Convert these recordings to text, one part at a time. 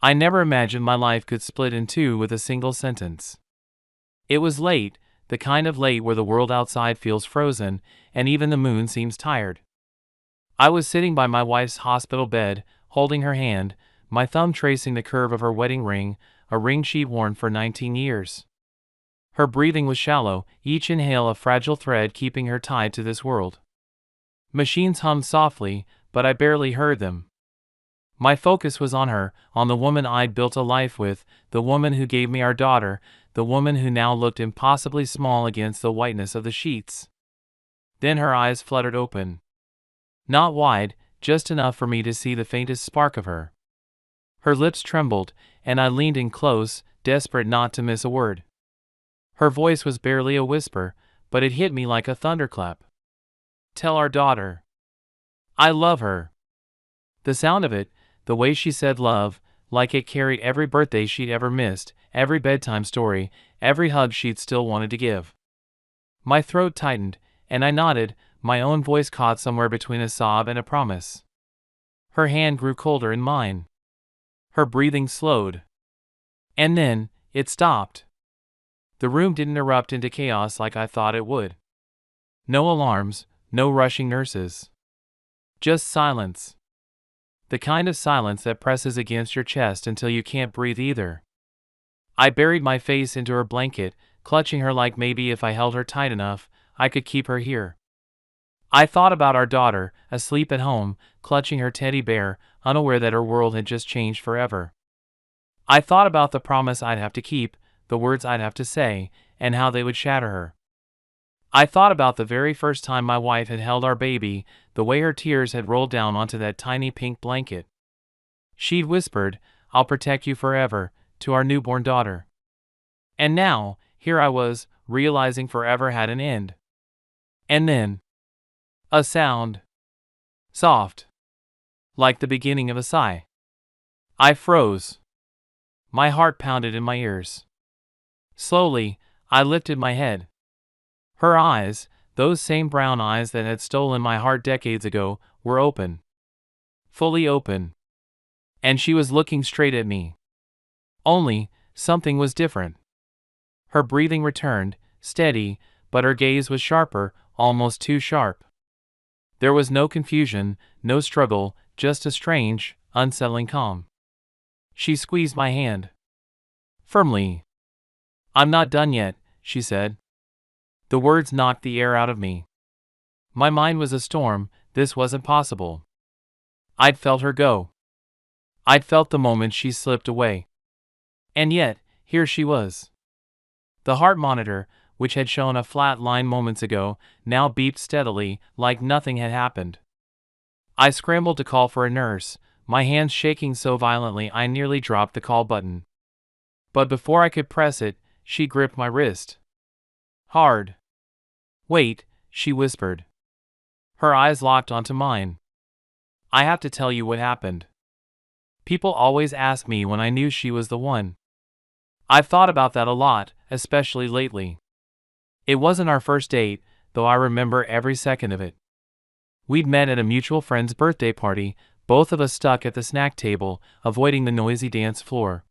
I never imagined my life could split in two with a single sentence. It was late, the kind of late where the world outside feels frozen, and even the moon seems tired. I was sitting by my wife's hospital bed, holding her hand, my thumb tracing the curve of her wedding ring, a ring she'd worn for 19 years. Her breathing was shallow, each inhale a fragile thread keeping her tied to this world. Machines hummed softly, but I barely heard them. My focus was on her, on the woman I'd built a life with, the woman who gave me our daughter, the woman who now looked impossibly small against the whiteness of the sheets. Then her eyes fluttered open. Not wide, just enough for me to see the faintest spark of her. Her lips trembled, and I leaned in close, desperate not to miss a word. Her voice was barely a whisper, but it hit me like a thunderclap. Tell our daughter. I love her. The sound of it, the way she said love, like it carried every birthday she'd ever missed, every bedtime story, every hug she'd still wanted to give. My throat tightened, and I nodded, my own voice caught somewhere between a sob and a promise. Her hand grew colder in mine. Her breathing slowed. And then, it stopped. The room didn't erupt into chaos like I thought it would. No alarms, no rushing nurses. Just silence. The kind of silence that presses against your chest until you can't breathe either. I buried my face into her blanket, clutching her like maybe if I held her tight enough, I could keep her here. I thought about our daughter, asleep at home, clutching her teddy bear, unaware that her world had just changed forever. I thought about the promise I'd have to keep, the words I'd have to say, and how they would shatter her. I thought about the very first time my wife had held our baby, the way her tears had rolled down onto that tiny pink blanket. She'd whispered, "I'll protect you forever," to our newborn daughter. And now, here I was, realizing forever had an end. And then, a sound. Soft. Like the beginning of a sigh. I froze. My heart pounded in my ears. Slowly, I lifted my head. Her eyes, those same brown eyes that had stolen my heart decades ago, were open. Fully open. And she was looking straight at me. Only, something was different. Her breathing returned, steady, but her gaze was sharper, almost too sharp. There was no confusion, no struggle, just a strange, unsettling calm. She squeezed my hand. Firmly. "I'm not done yet," she said. The words knocked the air out of me. My mind was a storm, this wasn't possible. I'd felt her go. I'd felt the moment she slipped away. And yet, here she was. The heart monitor, which had shown a flat line moments ago, now beeped steadily, like nothing had happened. I scrambled to call for a nurse, my hands shaking so violently I nearly dropped the call button. But before I could press it, she gripped my wrist. Hard. "Wait," she whispered. Her eyes locked onto mine. "I have to tell you what happened." People always ask me when I knew she was the one. I've thought about that a lot, especially lately. It wasn't our first date, though I remember every second of it. We'd met at a mutual friend's birthday party, both of us stuck at the snack table, avoiding the noisy dance floor.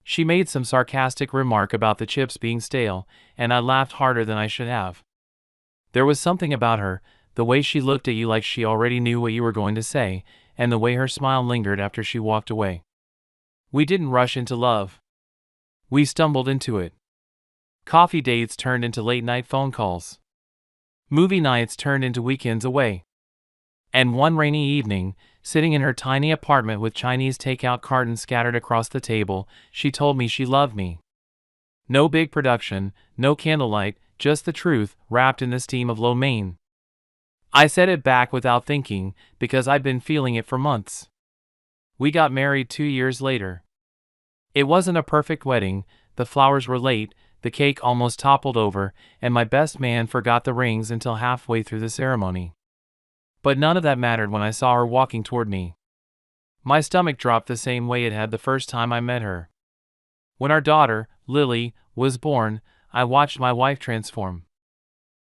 She made some sarcastic remark about the chips being stale, and I laughed harder than I should have. There was something about her, the way she looked at you like she already knew what you were going to say, and the way her smile lingered after she walked away. We didn't rush into love. We stumbled into it. Coffee dates turned into late-night phone calls. Movie nights turned into weekends away. And one rainy evening, sitting in her tiny apartment with Chinese takeout cartons scattered across the table, she told me she loved me. No big production, no candlelight, just the truth, wrapped in the steam of lo mein. I said it back without thinking, because I'd been feeling it for months. We got married 2 years later. It wasn't a perfect wedding, the flowers were late, the cake almost toppled over, and my best man forgot the rings until halfway through the ceremony. But none of that mattered when I saw her walking toward me. My stomach dropped the same way it had the first time I met her. When our daughter, Lily, was born, I watched my wife transform.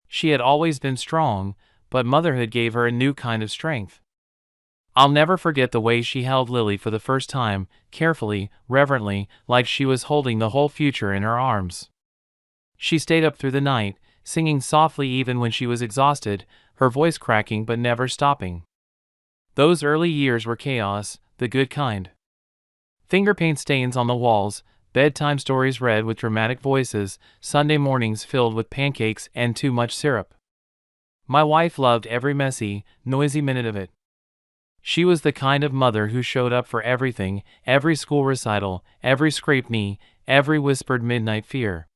She had always been strong, but motherhood gave her a new kind of strength. I'll never forget the way she held Lily for the first time, carefully, reverently, like she was holding the whole future in her arms. She stayed up through the night, singing softly even when she was exhausted, her voice cracking but never stopping. Those early years were chaos, the good kind. Finger paint stains on the walls, bedtime stories read with dramatic voices, Sunday mornings filled with pancakes and too much syrup. My wife loved every messy, noisy minute of it. She was the kind of mother who showed up for everything, every school recital, every scraped knee, every whispered midnight fear.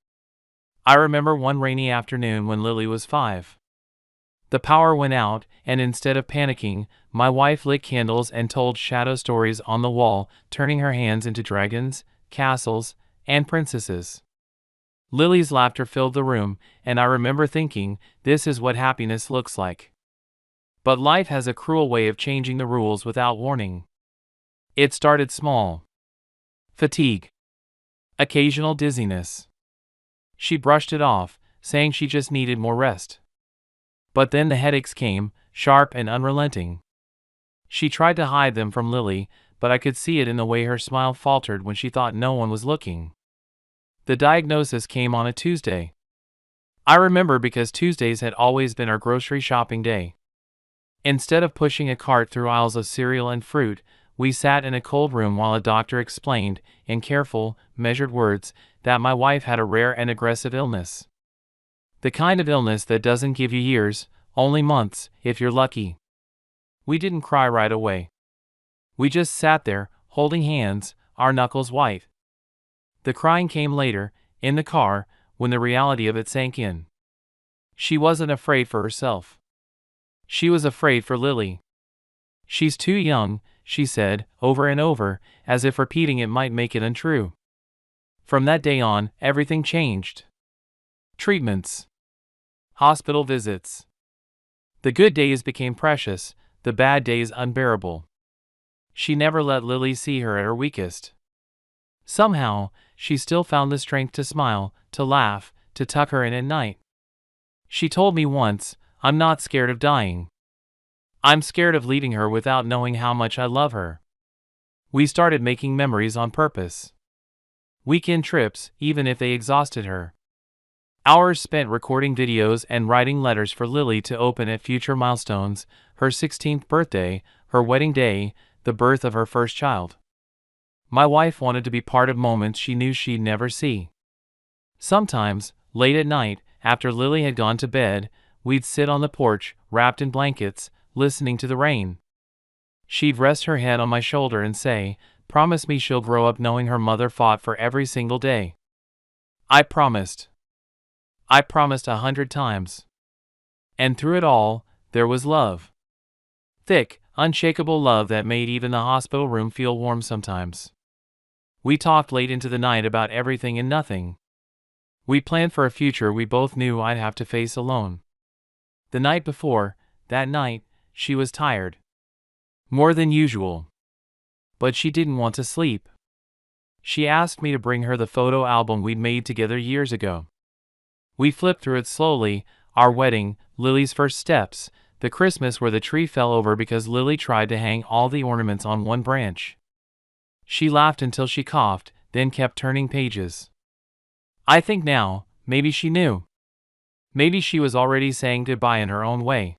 I remember one rainy afternoon when Lily was 5. The power went out, and instead of panicking, my wife lit candles and told shadow stories on the wall, turning her hands into dragons, castles, and princesses. Lily's laughter filled the room, and I remember thinking, this is what happiness looks like. But life has a cruel way of changing the rules without warning. It started small. Fatigue. Occasional dizziness. She brushed it off, saying she just needed more rest. But then the headaches came, sharp and unrelenting. She tried to hide them from Lily, but I could see it in the way her smile faltered when she thought no one was looking. The diagnosis came on a Tuesday. I remember because Tuesdays had always been our grocery shopping day. Instead of pushing a cart through aisles of cereal and fruit, we sat in a cold room while a doctor explained, in careful, measured words, that my wife had a rare and aggressive illness. The kind of illness that doesn't give you years, only months, if you're lucky. We didn't cry right away. We just sat there, holding hands, our knuckles white. The crying came later, in the car, when the reality of it sank in. She wasn't afraid for herself. She was afraid for Lily. She's too young, she said, over and over, as if repeating it might make it untrue. From that day on, everything changed. Treatments. Hospital visits. The good days became precious, the bad days unbearable. She never let Lily see her at her weakest. Somehow, she still found the strength to smile, to laugh, to tuck her in at night. She told me once, I'm not scared of dying. I'm scared of leaving her without knowing how much I love her. We started making memories on purpose. Weekend trips, even if they exhausted her. Hours spent recording videos and writing letters for Lily to open at future milestones, her 16th birthday, her wedding day, the birth of her first child. My wife wanted to be part of moments she knew she'd never see. Sometimes, late at night, after Lily had gone to bed, we'd sit on the porch, wrapped in blankets, listening to the rain. She'd rest her head on my shoulder and say, "Promise me she'll grow up knowing her mother fought for every single day." I promised. I promised 100 times. And through it all, there was love. Thick, unshakable love that made even the hospital room feel warm sometimes. We talked late into the night about everything and nothing. We planned for a future we both knew I'd have to face alone. The night before, that night, she was tired. More than usual. But she didn't want to sleep. She asked me to bring her the photo album we'd made together years ago. We flipped through it slowly, our wedding, Lily's first steps, the Christmas where the tree fell over because Lily tried to hang all the ornaments on one branch. She laughed until she coughed, then kept turning pages. I think now, maybe she knew. Maybe she was already saying goodbye in her own way.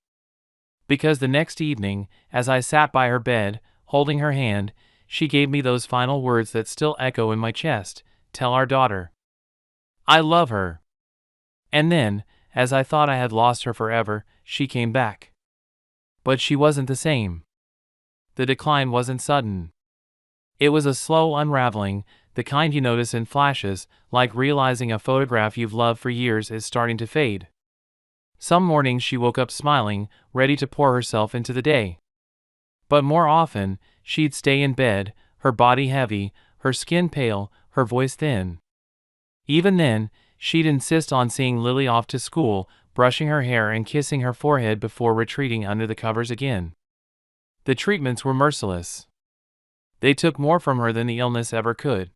Because the next evening, as I sat by her bed, holding her hand, she gave me those final words that still echo in my chest, "Tell our daughter I love her." And then, as I thought I had lost her forever, she came back. But she wasn't the same. The decline wasn't sudden. It was a slow unraveling, the kind you notice in flashes, like realizing a photograph you've loved for years is starting to fade. Some mornings she woke up smiling, ready to pour herself into the day. But more often, she'd stay in bed, her body heavy, her skin pale, her voice thin. Even then, she'd insist on seeing Lily off to school, brushing her hair and kissing her forehead before retreating under the covers again. The treatments were merciless. They took more from her than the illness ever could.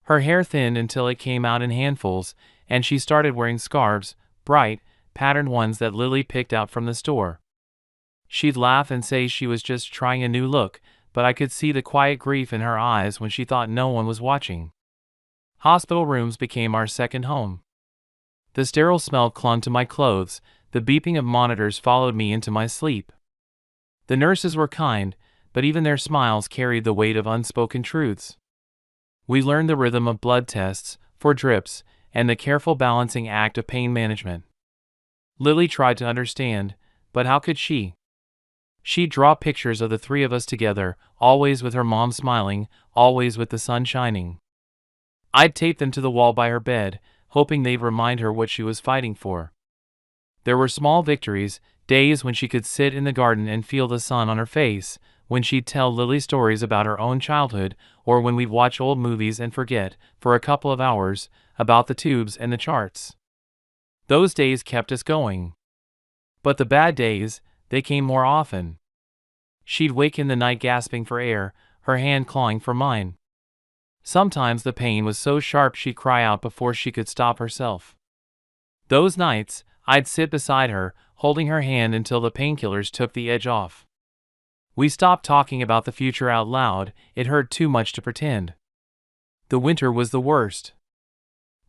Her hair thinned until it came out in handfuls, and she started wearing scarves, bright, patterned ones that Lily picked out from the store. She'd laugh and say she was just trying a new look, but I could see the quiet grief in her eyes when she thought no one was watching. Hospital rooms became our second home. The sterile smell clung to my clothes, the beeping of monitors followed me into my sleep. The nurses were kind, but even their smiles carried the weight of unspoken truths. We learned the rhythm of blood tests, for drips, and the careful balancing act of pain management. Lily tried to understand, but how could she? She'd draw pictures of the three of us together, always with her mom smiling, always with the sun shining. I'd tape them to the wall by her bed, hoping they'd remind her what she was fighting for. There were small victories, days when she could sit in the garden and feel the sun on her face, when she'd tell Lily stories about her own childhood, or when we'd watch old movies and forget, for a couple of hours, about the tubes and the charts. Those days kept us going. But the bad days, they came more often. She'd wake in the night gasping for air, her hand clawing for mine. Sometimes the pain was so sharp she'd cry out before she could stop herself. Those nights, I'd sit beside her, holding her hand until the painkillers took the edge off. We stopped talking about the future out loud, it hurt too much to pretend. The winter was the worst.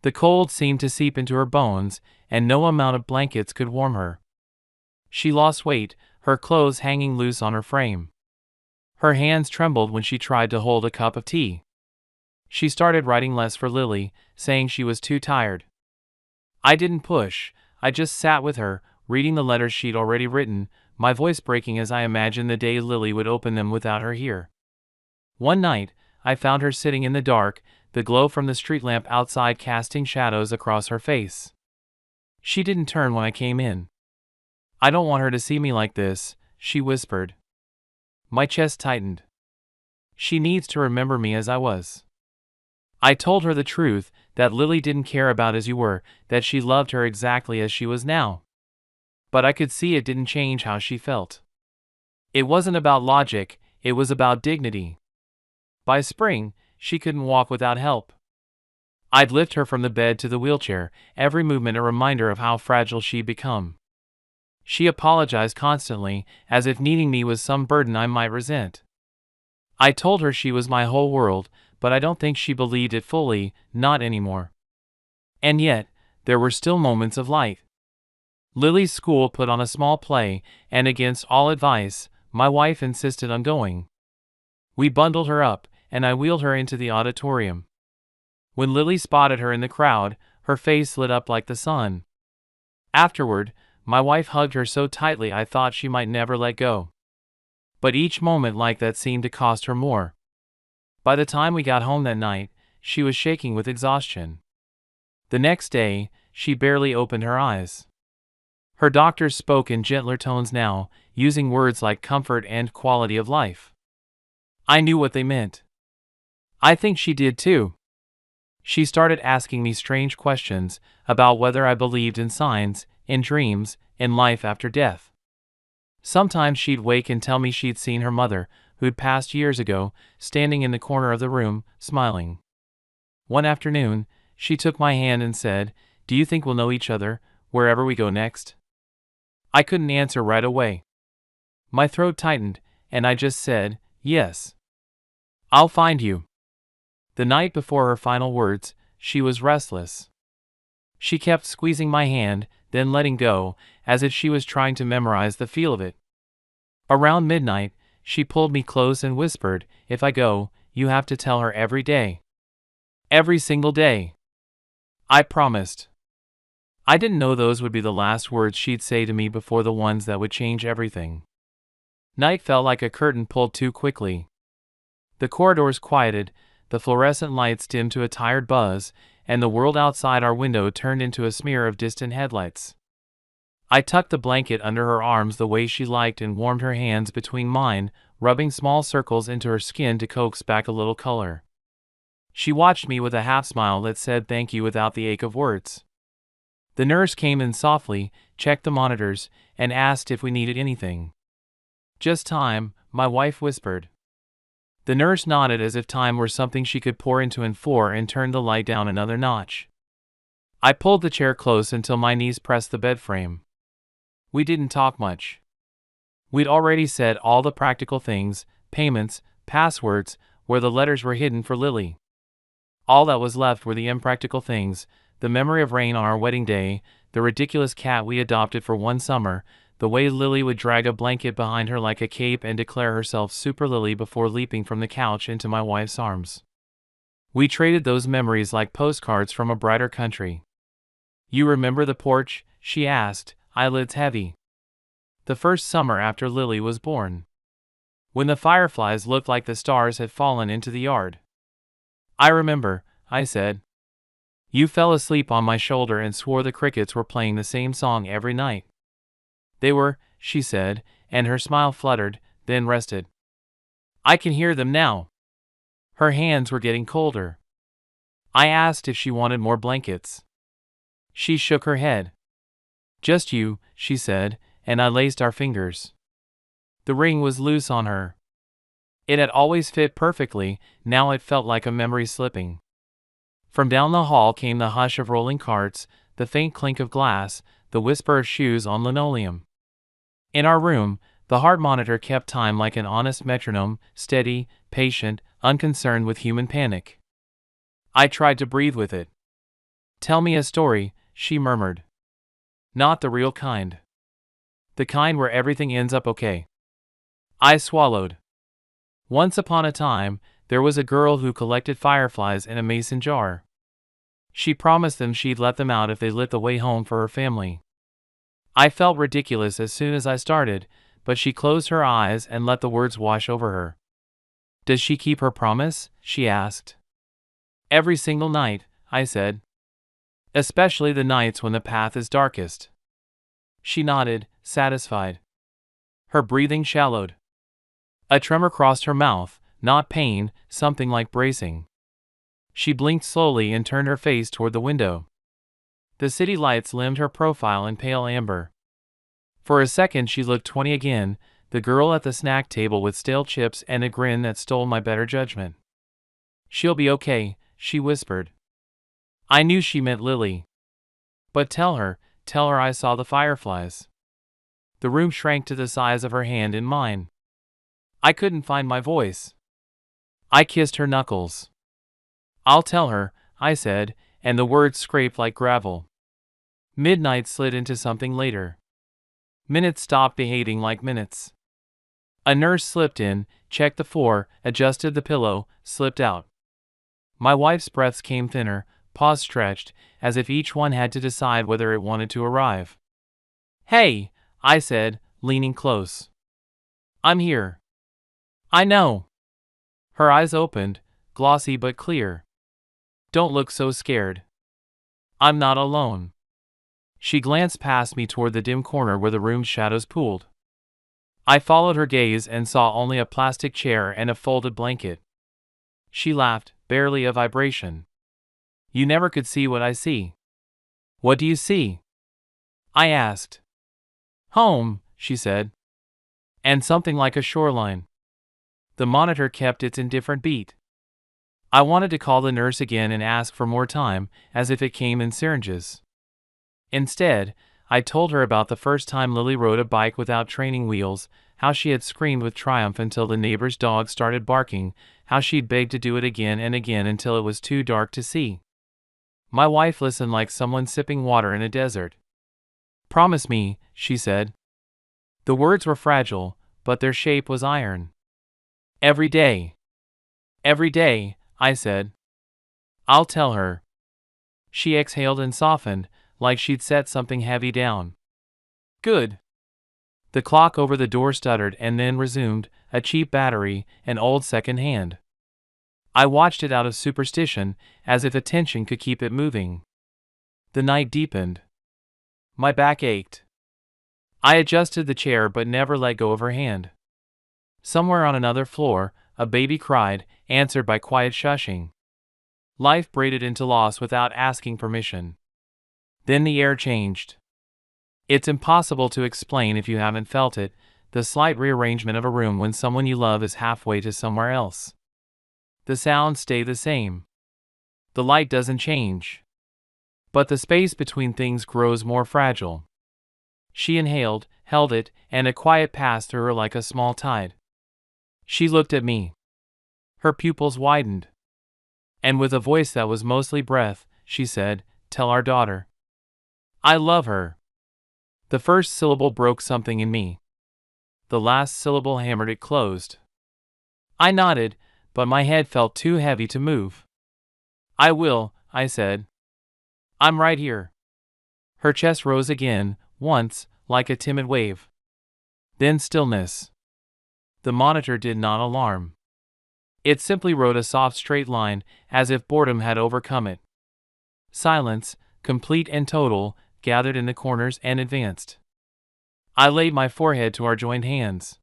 The cold seemed to seep into her bones, and no amount of blankets could warm her. She lost weight, her clothes hanging loose on her frame. Her hands trembled when she tried to hold a cup of tea. She started writing less for Lily, saying she was too tired. I didn't push, I just sat with her, reading the letters she'd already written, my voice breaking as I imagined the day Lily would open them without her here. One night, I found her sitting in the dark, the glow from the street lamp outside casting shadows across her face. She didn't turn when I came in. "I don't want her to see me like this," she whispered. My chest tightened. "She needs to remember me as I was." I told her the truth, that Lily didn't care about as you were, that she loved her exactly as she was now. But I could see it didn't change how she felt. It wasn't about logic, it was about dignity. By spring, she couldn't walk without help. I'd lift her from the bed to the wheelchair, every movement a reminder of how fragile she'd become. She apologized constantly, as if needing me was some burden I might resent. I told her she was my whole world, but I don't think she believed it fully, not anymore. And yet, there were still moments of light. Lily's school put on a small play, and against all advice, my wife insisted on going. We bundled her up, and I wheeled her into the auditorium. When Lily spotted her in the crowd, her face lit up like the sun. Afterward, my wife hugged her so tightly I thought she might never let go. But each moment like that seemed to cost her more. By the time we got home that night, she was shaking with exhaustion. The next day, she barely opened her eyes. Her doctors spoke in gentler tones now, using words like comfort and quality of life. I knew what they meant. I think she did too. She started asking me strange questions about whether I believed in signs, in dreams, in life after death. Sometimes she'd wake and tell me she'd seen her mother, who'd passed years ago, standing in the corner of the room, smiling. One afternoon, she took my hand and said, "Do you think we'll know each other, wherever we go next?" I couldn't answer right away. My throat tightened, and I just said, "Yes. I'll find you." The night before her final words, she was restless. She kept squeezing my hand, then letting go, as if she was trying to memorize the feel of it. Around midnight, she pulled me close and whispered, "If I go, you have to tell her every day. Every single day." I promised. I didn't know those would be the last words she'd say to me before the ones that would change everything. Night felt like a curtain pulled too quickly. The corridors quieted, the fluorescent lights dimmed to a tired buzz, and the world outside our window turned into a smear of distant headlights. I tucked the blanket under her arms the way she liked and warmed her hands between mine, rubbing small circles into her skin to coax back a little color. She watched me with a half-smile that said thank you without the ache of words. The nurse came in softly, checked the monitors, and asked if we needed anything. "Just time," my wife whispered. The nurse nodded as if time were something she could pour into and turned the light down another notch. I pulled the chair close until my knees pressed the bed frame. We didn't talk much. We'd already said all the practical things, payments, passwords, where the letters were hidden for Lily. All that was left were the impractical things, the memory of rain on our wedding day, the ridiculous cat we adopted for one summer, the way Lily would drag a blanket behind her like a cape and declare herself Super Lily before leaping from the couch into my wife's arms. We traded those memories like postcards from a brighter country. You remember the porch? She asked, eyelids heavy. The first summer after Lily was born. When the fireflies looked like the stars had fallen into the yard. I remember, I said. You fell asleep on my shoulder and swore the crickets were playing the same song every night. They were, she said, and her smile fluttered, then rested. I can hear them now. Her hands were getting colder. I asked if she wanted more blankets. She shook her head. Just you, she said, and I laced our fingers. The ring was loose on her. It had always fit perfectly, now it felt like a memory slipping. From down the hall came the hush of rolling carts, the faint clink of glass, the whisper of shoes on linoleum. In our room, the heart monitor kept time like an honest metronome, steady, patient, unconcerned with human panic. I tried to breathe with it. Tell me a story, she murmured. Not the real kind. The kind where everything ends up okay. I swallowed. Once upon a time, there was a girl who collected fireflies in a mason jar. She promised them she'd let them out if they lit the way home for her family. I felt ridiculous as soon as I started, but she closed her eyes and let the words wash over her. Does she keep her promise? She asked. Every single night, I said. Especially the nights when the path is darkest. She nodded, satisfied. Her breathing shallowed. A tremor crossed her mouth, not pain, something like bracing. She blinked slowly and turned her face toward the window. The city lights limned her profile in pale amber. For a second she looked 20 again, the girl at the snack table with stale chips and a grin that stole my better judgment. She'll be okay, she whispered. I knew she meant Lily. But tell her I saw the fireflies. The room shrank to the size of her hand in mine. I couldn't find my voice. I kissed her knuckles. I'll tell her, I said, and the words scraped like gravel. Midnight slid into something later. Minutes stopped behaving like minutes. A nurse slipped in, checked the floor, adjusted the pillow, slipped out. My wife's breaths came thinner, paws stretched, as if each one had to decide whether it wanted to arrive. Hey, I said, leaning close. I'm here. I know. Her eyes opened, glossy but clear. Don't look so scared. I'm not alone. She glanced past me toward the dim corner where the room's shadows pooled. I followed her gaze and saw only a plastic chair and a folded blanket. She laughed, barely a vibration. You never could see what I see. What do you see? I asked. Home, she said. And something like a shoreline. The monitor kept its indifferent beat. I wanted to call the nurse again and ask for more time, as if it came in syringes. Instead, I told her about the first time Lily rode a bike without training wheels, how she had screamed with triumph until the neighbor's dog started barking, how she'd begged to do it again and again until it was too dark to see. My wife listened like someone sipping water in a desert. Promise me, she said. The words were fragile, but their shape was iron. Every day. Every day, I said. I'll tell her. She exhaled and softened, like she'd set something heavy down. Good. The clock over the door stuttered and then resumed, a cheap battery, an old second hand. I watched it out of superstition, as if attention could keep it moving. The night deepened. My back ached. I adjusted the chair but never let go of her hand. Somewhere on another floor, a baby cried, answered by quiet shushing. Life braided into loss without asking permission. Then the air changed. It's impossible to explain if you haven't felt it, the slight rearrangement of a room when someone you love is halfway to somewhere else. The sounds stay the same. The light doesn't change. But the space between things grows more fragile. She inhaled, held it, and a quiet passed through her like a small tide. She looked at me. Her pupils widened. And with a voice that was mostly breath, she said, "Tell our daughter. I love her." The first syllable broke something in me. The last syllable hammered it closed. I nodded, but my head felt too heavy to move. "I will," I said. "I'm right here." Her chest rose again, once, like a timid wave. Then stillness. The monitor did not alarm. It simply wrote a soft straight line, as if boredom had overcome it. Silence, complete and total, gathered in the corners and advanced. I laid my forehead to our joined hands.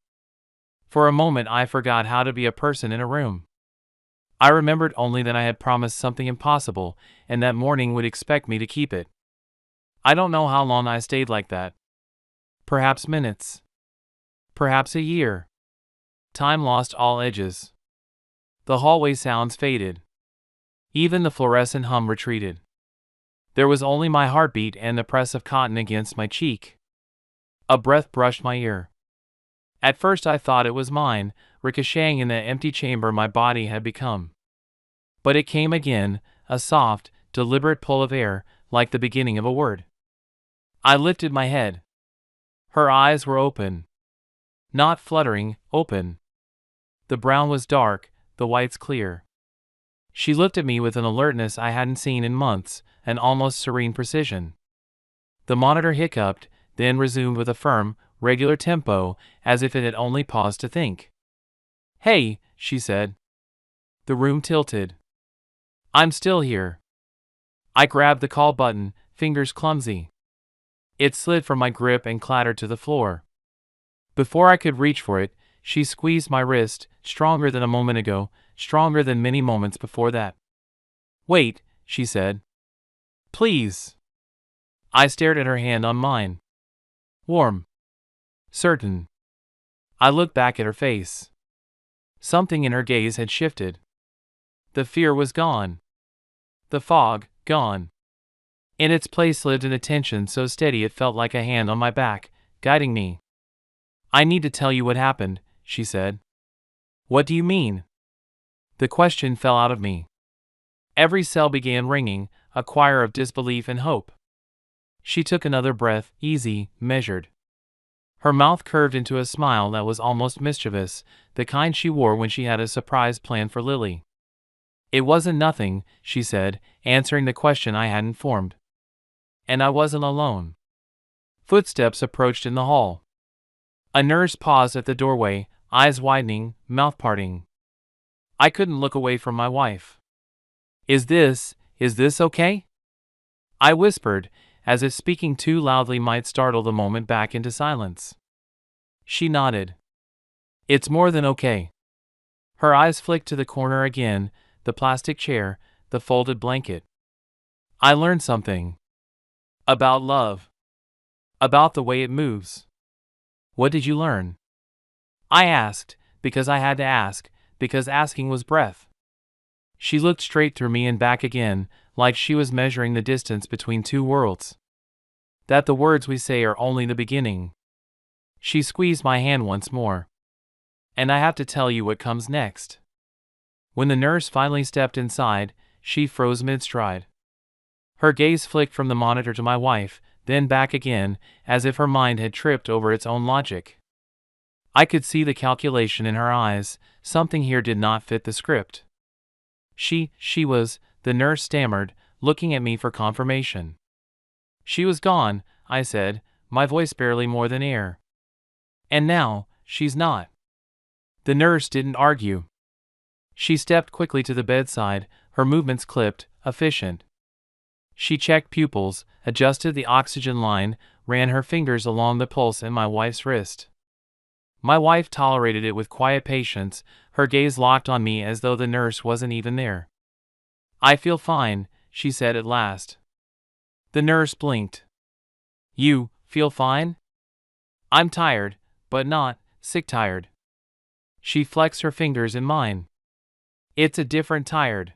For a moment I forgot how to be a person in a room. I remembered only that I had promised something impossible, and that morning would expect me to keep it. I don't know how long I stayed like that. Perhaps minutes. Perhaps a year. Time lost all edges. The hallway sounds faded. Even the fluorescent hum retreated. There was only my heartbeat and the press of cotton against my cheek. A breath brushed my ear. At first I thought it was mine, ricocheting in the empty chamber my body had become. But it came again, a soft, deliberate pull of air, like the beginning of a word. I lifted my head. Her eyes were open. Not fluttering, open. The brown was dark, the whites clear. She looked at me with an alertness I hadn't seen in months, an almost serene precision. The monitor hiccuped, then resumed with a firm, regular tempo, as if it had only paused to think. "Hey," she said. The room tilted. "I'm still here." I grabbed the call button, fingers clumsy. It slid from my grip and clattered to the floor. Before I could reach for it, she squeezed my wrist, stronger than a moment ago, stronger than many moments before that. "Wait," she said. "Please." I stared at her hand on mine. Warm. Certain. I looked back at her face. Something in her gaze had shifted. The fear was gone. The fog, gone. In its place lived an attention so steady it felt like a hand on my back, guiding me. "I need to tell you what happened," she said. "What do you mean?" The question fell out of me. Every cell began ringing, a choir of disbelief and hope. She took another breath, easy, measured. Her mouth curved into a smile that was almost mischievous, the kind she wore when she had a surprise planned for Lily. "It wasn't nothing," she said, answering the question I hadn't formed. And I wasn't alone. Footsteps approached in the hall. A nurse paused at the doorway, eyes widening, mouth parting. I couldn't look away from my wife. Is this okay?" I whispered, as if speaking too loudly might startle the moment back into silence. She nodded. "It's more than okay." Her eyes flicked to the corner again, the plastic chair, the folded blanket. "I learned something. About love. About the way it moves." "What did you learn?" I asked, because I had to ask, because asking was breath. She looked straight through me and back again, like she was measuring the distance between two worlds. That the words we say are only the beginning. She squeezed my hand once more. "And I have to tell you what comes next." When the nurse finally stepped inside, she froze mid-stride. Her gaze flicked from the monitor to my wife, then back again, as if her mind had tripped over its own logic. I could see the calculation in her eyes, something here did not fit the script. She was, the nurse stammered, looking at me for confirmation. "She was gone," I said, my voice barely more than air. "And now, she's not." The nurse didn't argue. She stepped quickly to the bedside, her movements clipped, efficient. She checked pupils, adjusted the oxygen line, ran her fingers along the pulse in my wife's wrist. My wife tolerated it with quiet patience, her gaze locked on me as though the nurse wasn't even there. "I feel fine," she said at last. The nurse blinked. "You feel fine?" "I'm tired, but not sick tired." She flexed her fingers in mine. "It's a different tired."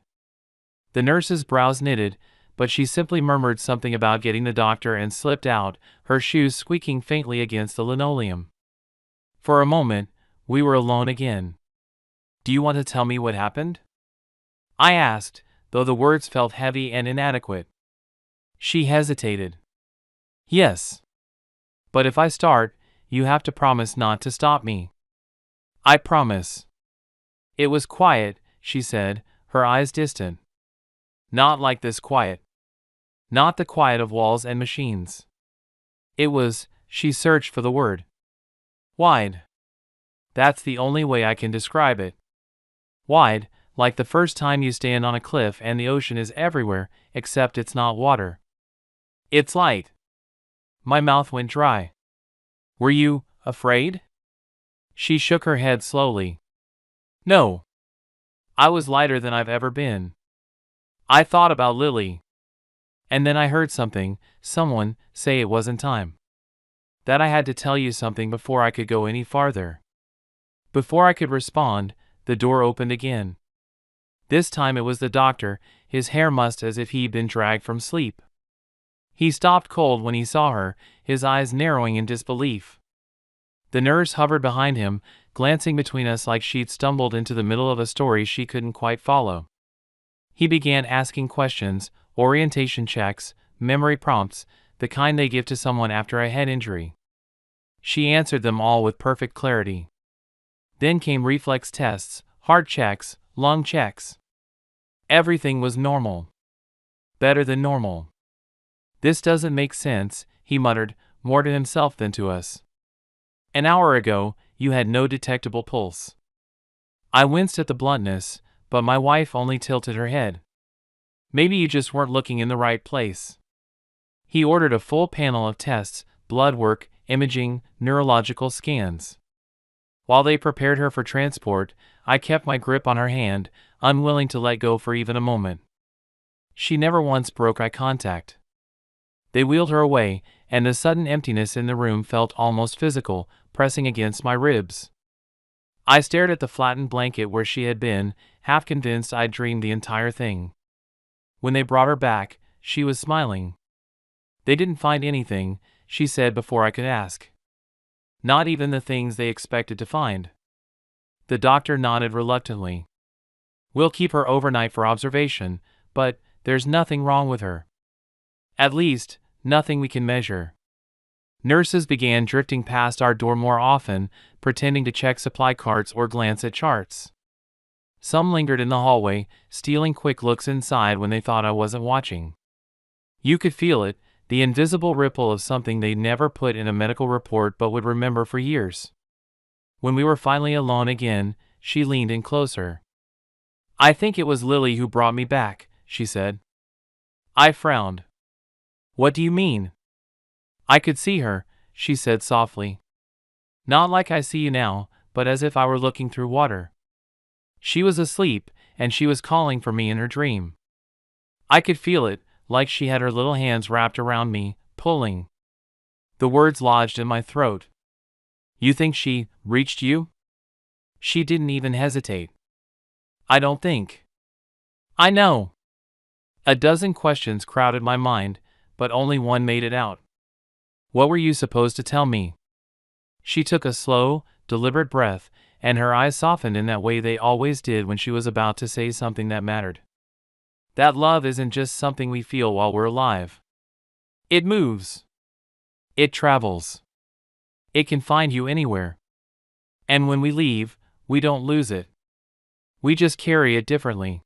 The nurse's brows knitted, but she simply murmured something about getting the doctor and slipped out, her shoes squeaking faintly against the linoleum. For a moment, we were alone again. "Do you want to tell me what happened?" I asked, though the words felt heavy and inadequate. She hesitated. "Yes. But if I start, you have to promise not to stop me." "I promise." "It was quiet," she said, her eyes distant. "Not like this quiet. Not the quiet of walls and machines. It was," she searched for the word. "Wide. That's the only way I can describe it. Wide, like the first time you stand on a cliff and the ocean is everywhere, except it's not water. It's light." My mouth went dry. "Were you afraid?" She shook her head slowly. "No. I was lighter than I've ever been. I thought about Lily. And then I heard someone say it wasn't time. That I had to tell you something before I could go any farther." Before I could respond, the door opened again. This time it was the doctor, his hair mussed as if he'd been dragged from sleep. He stopped cold when he saw her, his eyes narrowing in disbelief. The nurse hovered behind him, glancing between us like she'd stumbled into the middle of a story she couldn't quite follow. He began asking questions, orientation checks, memory prompts, the kind they give to someone after a head injury. She answered them all with perfect clarity. Then came reflex tests, heart checks, lung checks. Everything was normal. Better than normal. "This doesn't make sense," he muttered, more to himself than to us. "An hour ago, you had no detectable pulse." I winced at the bluntness, but my wife only tilted her head. "Maybe you just weren't looking in the right place." He ordered a full panel of tests, blood work, imaging, neurological scans. While they prepared her for transport, I kept my grip on her hand, unwilling to let go for even a moment. She never once broke eye contact. They wheeled her away, and the sudden emptiness in the room felt almost physical, pressing against my ribs. I stared at the flattened blanket where she had been, half convinced I'd dreamed the entire thing. When they brought her back, she was smiling. "They didn't find anything," she said before I could ask. "Not even the things they expected to find." The doctor nodded reluctantly. "We'll keep her overnight for observation, but there's nothing wrong with her. At least, nothing we can measure." Nurses began drifting past our door more often, pretending to check supply carts or glance at charts. Some lingered in the hallway, stealing quick looks inside when they thought I wasn't watching. You could feel it, the invisible ripple of something they'd never put in a medical report but would remember for years. When we were finally alone again, she leaned in closer. "I think it was Lily who brought me back," she said. I frowned. "What do you mean?" "I could see her," she said softly. "Not like I see you now, but as if I were looking through water. She was asleep, and she was calling for me in her dream. I could feel it, like she had her little hands wrapped around me, pulling." The words lodged in my throat. "You think she reached you?" She didn't even hesitate. "I don't think." "I know." A dozen questions crowded my mind, but only one made it out. "What were you supposed to tell me?" She took a slow, deliberate breath, and her eyes softened in that way they always did when she was about to say something that mattered. "That love isn't just something we feel while we're alive. It moves. It travels. It can find you anywhere. And when we leave, we don't lose it. We just carry it differently."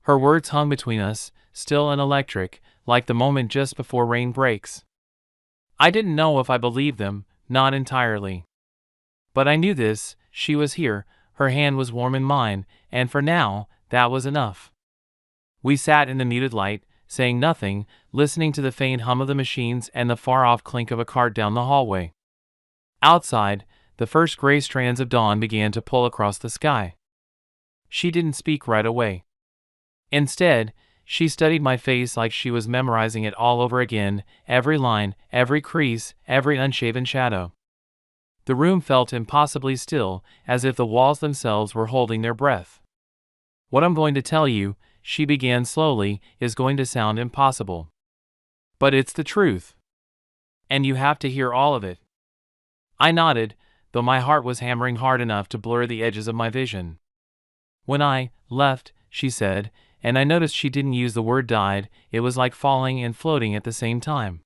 Her words hung between us, still and electric, like the moment just before rain breaks. I didn't know if I believed them, not entirely. But I knew this, she was here, her hand was warm in mine, and for now, that was enough. We sat in the muted light, saying nothing, listening to the faint hum of the machines and the far-off clink of a cart down the hallway. Outside, the first gray strands of dawn began to pull across the sky. She didn't speak right away. Instead, she studied my face like she was memorizing it all over again, every line, every crease, every unshaven shadow. The room felt impossibly still, as if the walls themselves were holding their breath. "What I'm going to tell you," she began slowly, is going to sound impossible. But it's the truth. And you have to hear all of it. I nodded, though my heart was hammering hard enough to blur the edges of my vision. When I left, she said, and I noticed she didn't use the word died, it was like falling and floating at the same time.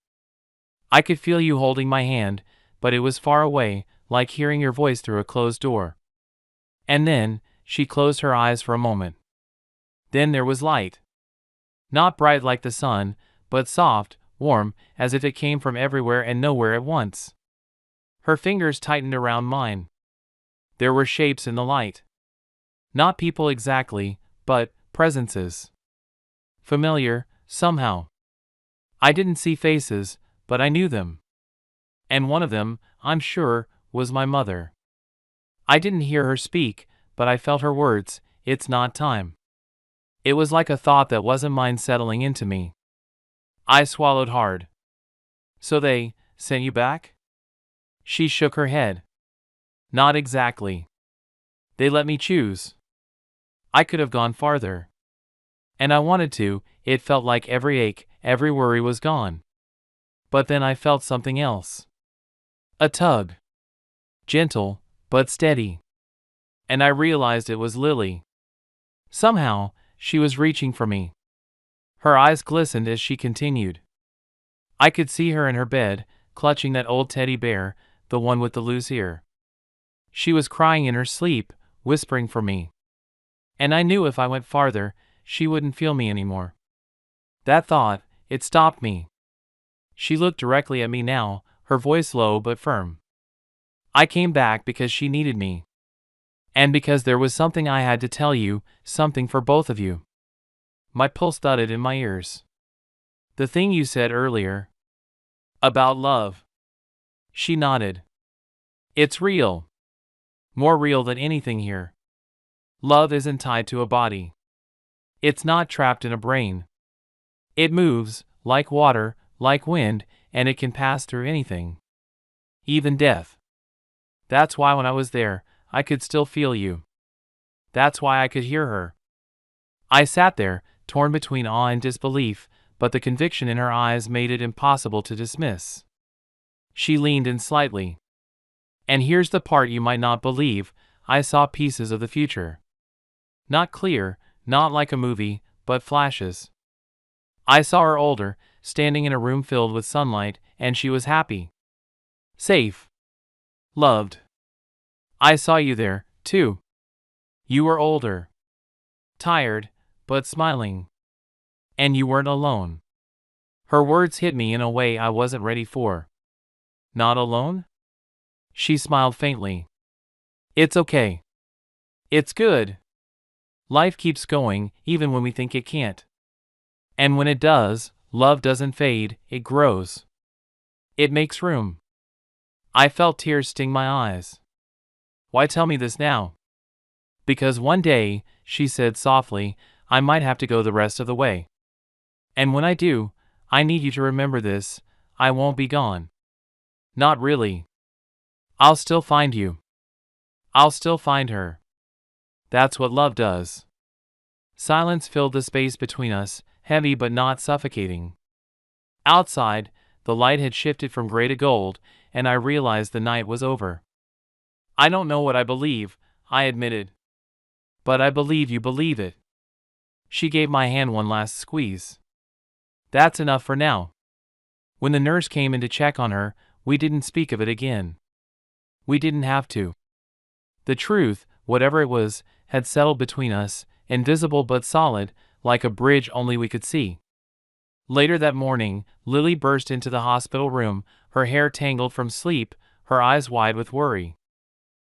I could feel you holding my hand, but it was far away, like hearing your voice through a closed door. And then, she closed her eyes for a moment. Then there was light. Not bright like the sun, but soft, warm, as if it came from everywhere and nowhere at once. Her fingers tightened around mine. There were shapes in the light. Not people exactly, but presences. Familiar, somehow. I didn't see faces, but I knew them. And one of them, I'm sure, was my mother. I didn't hear her speak, but I felt her words, "It's not time." It was like a thought that wasn't mine settling into me. I swallowed hard. So they sent you back? She shook her head. Not exactly. They let me choose. I could have gone farther. And I wanted to, it felt like every ache, every worry was gone. But then I felt something else. A tug. Gentle, but steady. And I realized it was Lily. Somehow, she was reaching for me. Her eyes glistened as she continued. I could see her in her bed, clutching that old teddy bear, the one with the loose ear. She was crying in her sleep, whispering for me. And I knew if I went farther, she wouldn't feel me anymore. That thought, it stopped me. She looked directly at me now, her voice low but firm. I came back because she needed me. And because there was something I had to tell you, something for both of you. My pulse thudded in my ears. The thing you said earlier. About love. She nodded. It's real. More real than anything here. Love isn't tied to a body. It's not trapped in a brain. It moves, like water, like wind, and it can pass through anything. Even death. That's why when I was there, I could still feel you. That's why I could hear her. I sat there, torn between awe and disbelief, but the conviction in her eyes made it impossible to dismiss. She leaned in slightly. And here's the part you might not believe, I saw pieces of the future. Not clear, not like a movie, but flashes. I saw her older, standing in a room filled with sunlight, and she was happy. Safe. Loved. I saw you there, too. You were older. Tired, but smiling. And you weren't alone. Her words hit me in a way I wasn't ready for. Not alone? She smiled faintly. It's okay. It's good. Life keeps going, even when we think it can't. And when it does, love doesn't fade, it grows. It makes room. I felt tears sting my eyes. Why tell me this now? Because one day, she said softly, I might have to go the rest of the way. And when I do, I need you to remember this, I won't be gone. Not really. I'll still find you. I'll still find her. That's what love does. Silence filled the space between us, heavy but not suffocating. Outside, the light had shifted from gray to gold, and I realized the night was over. I don't know what I believe, I admitted. But I believe you believe it. She gave my hand one last squeeze. That's enough for now. When the nurse came in to check on her, we didn't speak of it again. We didn't have to. The truth, whatever it was, had settled between us, invisible but solid, like a bridge only we could see. Later that morning, Lily burst into the hospital room, her hair tangled from sleep, her eyes wide with worry.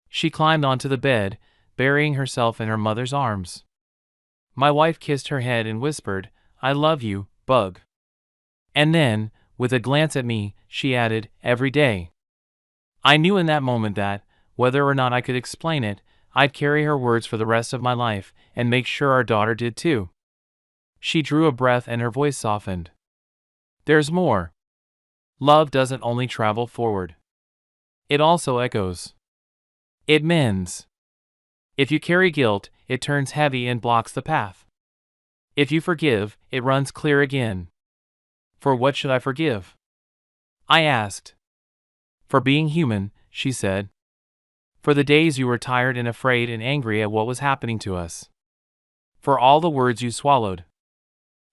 She climbed onto the bed, burying herself in her mother's arms. My wife kissed her head and whispered, I love you, Bug. And then, with a glance at me, she added, every day. I knew in that moment that, whether or not I could explain it, I'd carry her words for the rest of my life, and make sure our daughter did too. She drew a breath and her voice softened. There's more. Love doesn't only travel forward. It also echoes. It mends. If you carry guilt, it turns heavy and blocks the path. If you forgive, it runs clear again. For what should I forgive? I asked. For being human, she said. For the days you were tired and afraid and angry at what was happening to us. For all the words you swallowed.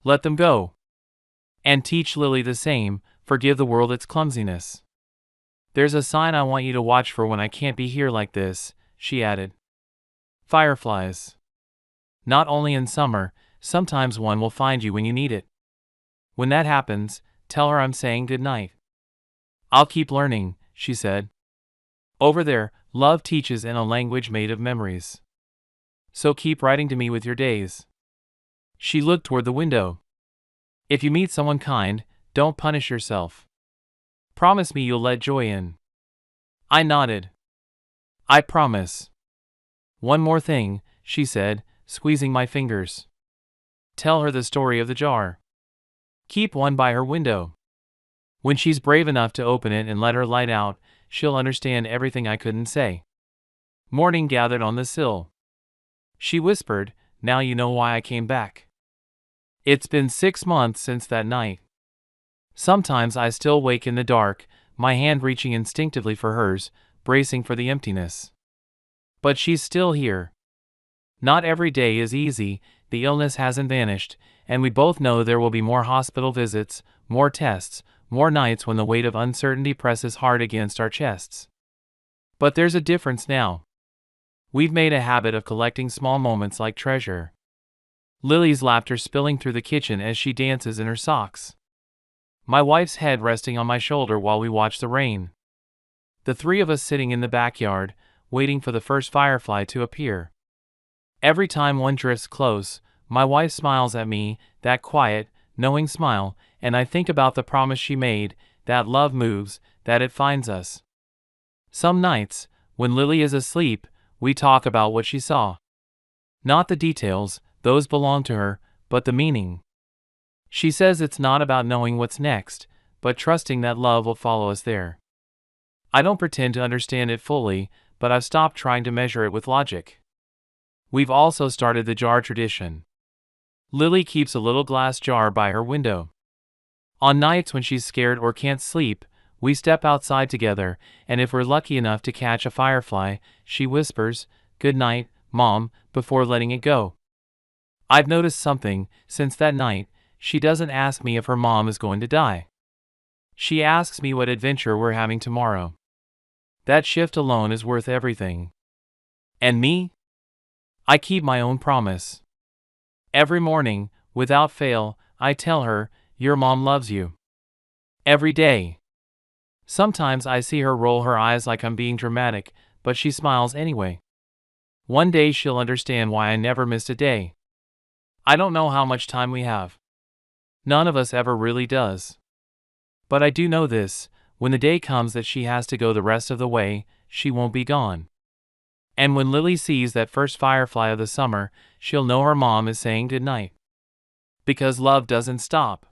Let them go. And teach Lily the same, forgive the world its clumsiness. There's a sign I want you to watch for when I can't be here like this, she added. Fireflies. Not only in summer, sometimes one will find you when you need it. When that happens, tell her I'm saying good night. I'll keep learning, she said. Over there, love teaches in a language made of memories. So keep writing to me with your days. She looked toward the window. If you meet someone kind, don't punish yourself. Promise me you'll let joy in. I nodded. I promise. One more thing, she said, squeezing my fingers. Tell her the story of the jar. Keep one by her window. When she's brave enough to open it and let her light out, she'll understand everything I couldn't say. Morning gathered on the sill. She whispered, now you know why I came back. It's been 6 months since that night. Sometimes I still wake in the dark, my hand reaching instinctively for hers, bracing for the emptiness. But she's still here. Not every day is easy, the illness hasn't vanished, and we both know there will be more hospital visits, more tests, more nights when the weight of uncertainty presses hard against our chests. But there's a difference now. We've made a habit of collecting small moments like treasure. Lily's laughter spilling through the kitchen as she dances in her socks. My wife's head resting on my shoulder while we watch the rain. The three of us sitting in the backyard, waiting for the first firefly to appear. Every time one drifts close, my wife smiles at me, that quiet, knowing smile, and I think about the promise she made, that love moves, that it finds us. Some nights, when Lily is asleep, we talk about what she saw. Not the details, those belong to her, but the meaning. She says it's not about knowing what's next, but trusting that love will follow us there. I don't pretend to understand it fully, but I've stopped trying to measure it with logic. We've also started the jar tradition. Lily keeps a little glass jar by her window. On nights when she's scared or can't sleep, we step outside together, and if we're lucky enough to catch a firefly, she whispers, "Good night, Mom," before letting it go. I've noticed something, since that night, she doesn't ask me if her mom is going to die. She asks me what adventure we're having tomorrow. That shift alone is worth everything. And me? I keep my own promise. Every morning, without fail, I tell her, your mom loves you. Every day. Sometimes I see her roll her eyes like I'm being dramatic, but she smiles anyway. One day she'll understand why I never missed a day. I don't know how much time we have. None of us ever really does. But I do know this, when the day comes that she has to go the rest of the way, she won't be gone. And when Lily sees that first firefly of the summer, she'll know her mom is saying goodnight. Because love doesn't stop.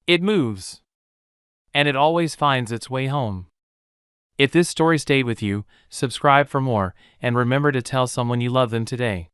It moves. And it always finds its way home. If this story stayed with you, subscribe for more, and remember to tell someone you love them today.